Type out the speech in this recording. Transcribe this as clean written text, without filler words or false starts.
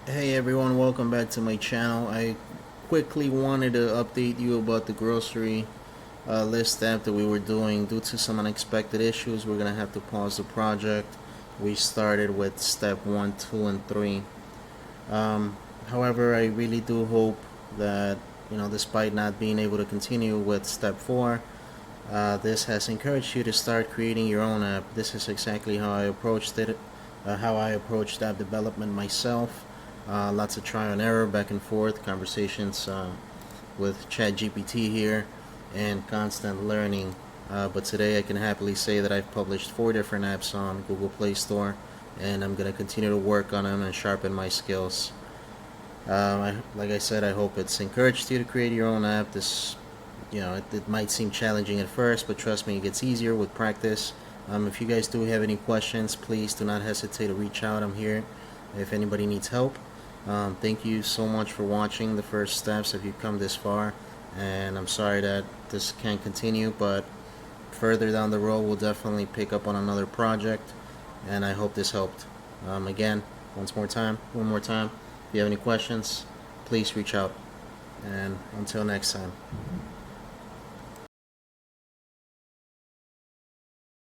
Hey everyone, welcome back to my channel. I quickly wanted to update you about the grocery list app that we were doing. Due to some unexpected issues, we're gonna have to pause the project. We started with step 1, 2, and 3. However, I really do hope that, despite not being able to continue with step 4, this has encouraged you to start creating your own app. This is exactly how I approached it, how I approached app development myself. Lots of trial and error, back and forth, conversations with ChatGPT here, and constant learning. But today I can happily say that I've published 4 different apps on Google Play Store, and I'm going to continue to work on them and sharpen my skills. Like I said, I hope it's encouraged you to create your own app. It might seem challenging at first, but trust me, it gets easier with practice. If you guys do have any questions, please do not hesitate to reach out. I'm here if anybody needs help. Thank you so much for watching the first steps if you've come this far, and I'm sorry that this can't continue, but further down the road we'll definitely pick up on another project, and I hope this helped. Again, one more time, if you have any questions, please reach out, and until next time.